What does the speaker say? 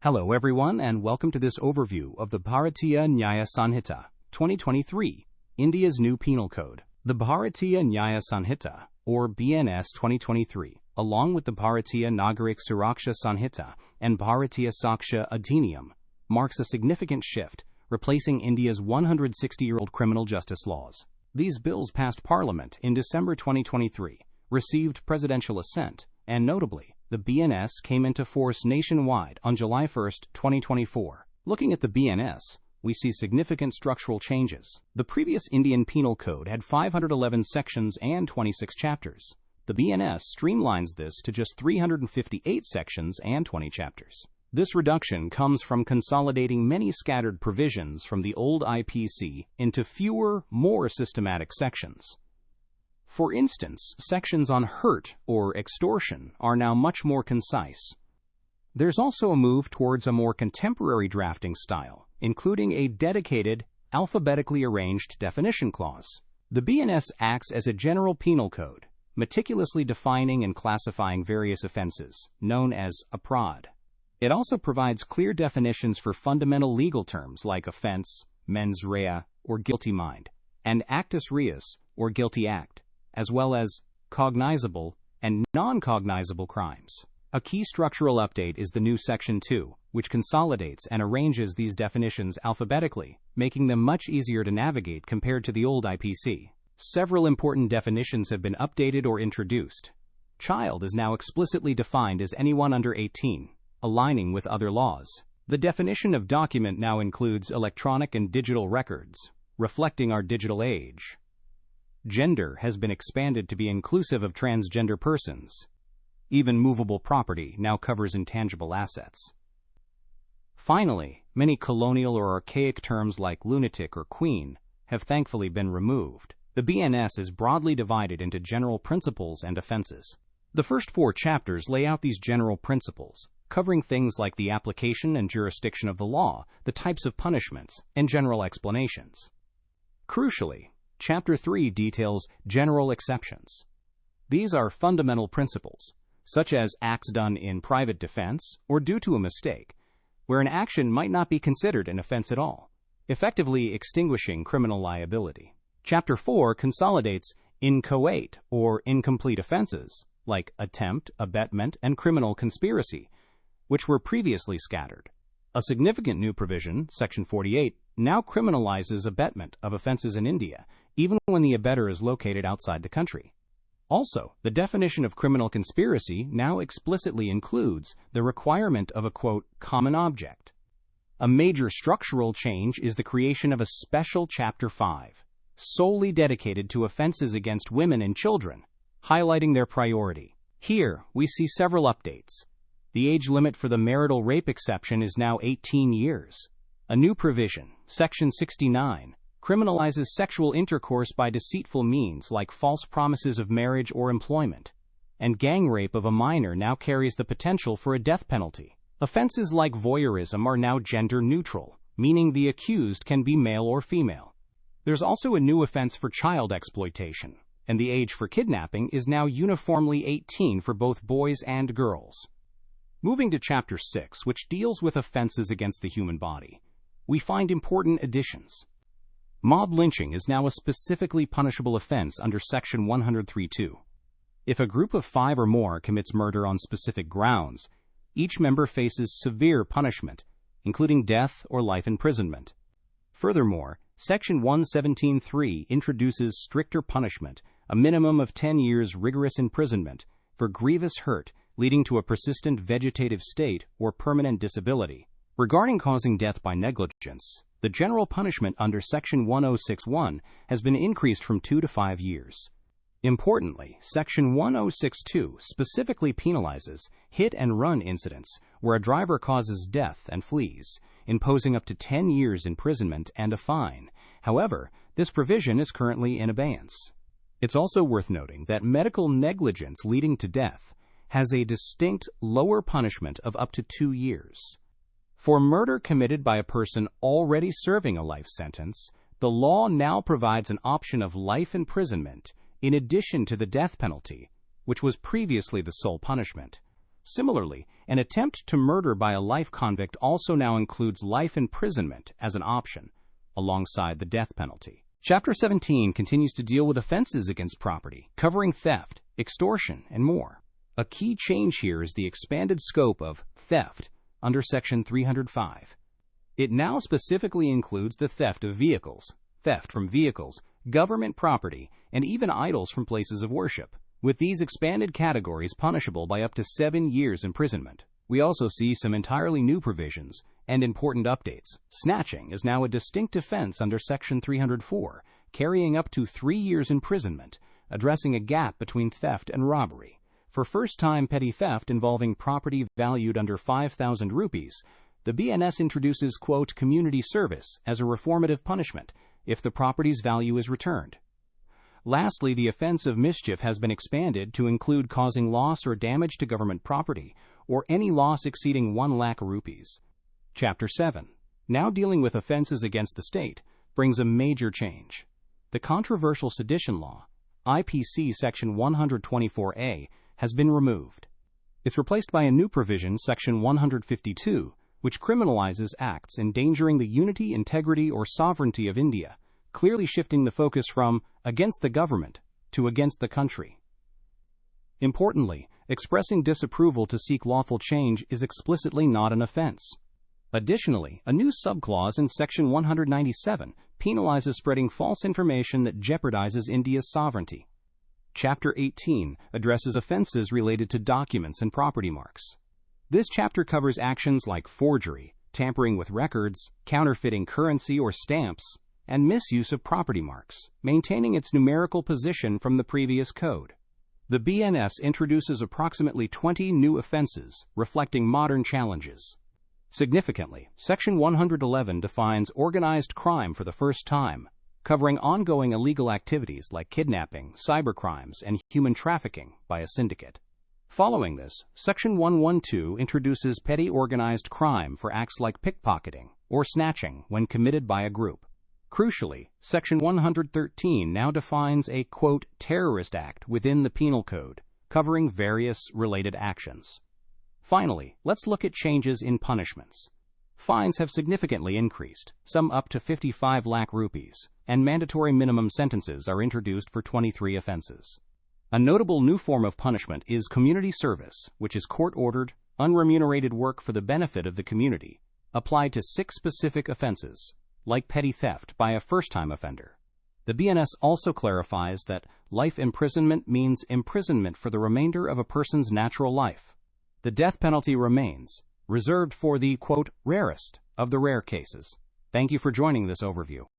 Hello everyone and welcome to this overview of the Bharathiya Nyaya Sanhita 2023, India's new penal code. The Bharathiya Nyaya Sanhita, or BNS 2023, along with the Bharathiya Nagarik Suraksha Sanhita and Bharatiya Saksha Adhiniyam, marks a significant shift, replacing India's 160-year-old criminal justice laws. These bills passed Parliament in December 2023, received presidential assent, and notably, the BNS came into force nationwide on July 1, 2024. Looking at the BNS, we see significant structural changes. The previous Indian Penal Code had 511 sections and 26 chapters. The BNS streamlines this to just 358 sections and 20 chapters. This reduction comes from consolidating many scattered provisions from the old IPC into fewer, more systematic sections. For instance, sections on hurt or extortion are now much more concise. There's also a move towards a more contemporary drafting style, including a dedicated, alphabetically arranged definition clause. The BNS acts as a general penal code, meticulously defining and classifying various offenses, known as aprad. It also provides clear definitions for fundamental legal terms like offense, mens rea, or guilty mind, and actus reus, or guilty act, as well as cognizable and non-cognizable crimes. A key structural update is the new Section 2, which consolidates and arranges these definitions alphabetically, making them much easier to navigate compared to the old IPC. Several important definitions have been updated or introduced. Child is now explicitly defined as anyone under 18, aligning with other laws. The definition of document now includes electronic and digital records, reflecting our digital age. Gender has been expanded to be inclusive of transgender persons. Even movable property now covers intangible assets. Finally, many colonial or archaic terms like lunatic or queen have thankfully been removed. The BNS is broadly divided into general principles and offenses. The first 4 chapters lay out these general principles, covering things like the application and jurisdiction of the law, the types of punishments, and general explanations. Crucially, Chapter 3 details general exceptions. These are fundamental principles, such as acts done in private defense or due to a mistake, where an action might not be considered an offense at all, effectively extinguishing criminal liability. Chapter 4 consolidates inchoate or incomplete offenses, like attempt, abetment, and criminal conspiracy, which were previously scattered. A significant new provision, Section 48, now criminalizes abetment of offenses in India, even when the abettor is located outside the country. Also, the definition of criminal conspiracy now explicitly includes the requirement of a, quote, common object. A major structural change is the creation of a special Chapter 5, solely dedicated to offenses against women and children, highlighting their priority. Here, we see several updates. The age limit for the marital rape exception is now 18 years. A new provision, Section 69, criminalizes sexual intercourse by deceitful means like false promises of marriage or employment, and gang rape of a minor now carries the potential for a death penalty. Offenses like voyeurism are now gender neutral, meaning the accused can be male or female. There's also a new offense for child exploitation, and the age for kidnapping is now uniformly 18 for both boys and girls. Moving to Chapter 6, which deals with offenses against the human body, we find important additions. Mob lynching is now a specifically punishable offense under Section 103(2). If a group of 5 or more commits murder on specific grounds, each member faces severe punishment, including death or life imprisonment. Furthermore, Section 117(3) introduces stricter punishment, a minimum of 10 years rigorous imprisonment, for grievous hurt leading to a persistent vegetative state or permanent disability. Regarding causing death by negligence, the general punishment under Section 1061 has been increased from 2 to 5 years. Importantly, Section 1062 specifically penalizes hit-and-run incidents where a driver causes death and flees, imposing up to 10 years imprisonment and a fine. However, this provision is currently in abeyance. It's also worth noting that medical negligence leading to death has a distinct lower punishment of up to 2 years. For murder committed by a person already serving a life sentence, the law now provides an option of life imprisonment in addition to the death penalty, which was previously the sole punishment. Similarly, An attempt to murder by a life convict also now includes life imprisonment as an option, alongside the death penalty. Chapter 17 continues to deal with offenses against property, covering theft, extortion, and more. A key change here is the expanded scope of theft under Section 305. It now specifically includes the theft of vehicles, theft from vehicles, government property, and even idols from places of worship, with these expanded categories punishable by up to 7 years imprisonment. We also see some entirely new provisions and important updates. Snatching is now a distinct offense under Section 304, carrying up to 3 years imprisonment, addressing a gap between theft and robbery. For first-time petty theft involving property valued under 5,000 rupees, the BNS introduces, quote, community service as a reformative punishment if the property's value is returned. Lastly, the offense of mischief has been expanded to include causing loss or damage to government property, or any loss exceeding 1 lakh rupees. Chapter 7, now dealing with offenses against the state, brings a major change. The controversial sedition law, IPC Section 124A, has been removed. It's replaced by a new provision, Section 152, which criminalizes acts endangering the unity, integrity, or sovereignty of India, clearly shifting the focus from against the government to against the country. Importantly, expressing disapproval to seek lawful change is explicitly not an offense. Additionally, a new subclause in Section 197 penalizes spreading false information that jeopardizes India's sovereignty. Chapter 18 addresses offenses related to documents and property marks. This chapter covers actions like forgery, tampering with records, counterfeiting currency or stamps, and misuse of property marks, maintaining its numerical position from the previous code. The BNS introduces approximately 20 new offenses, reflecting modern challenges. Significantly, Section 111 defines organized crime for the first time, covering ongoing illegal activities like kidnapping, cybercrimes, and human trafficking by a syndicate. Following this, Section 112 introduces petty organized crime for acts like pickpocketing or snatching when committed by a group. Crucially, Section 113 now defines a, quote, terrorist act within the Penal Code, covering various related actions. Finally, let's look at changes in punishments. Fines have significantly increased, some up to 55 lakh rupees, and mandatory minimum sentences are introduced for 23 offenses. A notable new form of punishment is community service, which is court-ordered, unremunerated work for the benefit of the community, applied to 6 specific offenses, like petty theft by a first-time offender. The BNS also clarifies that life imprisonment means imprisonment for the remainder of a person's natural life. The death penalty remains, reserved for the, quote, rarest of the rare cases. Thank you for joining this overview.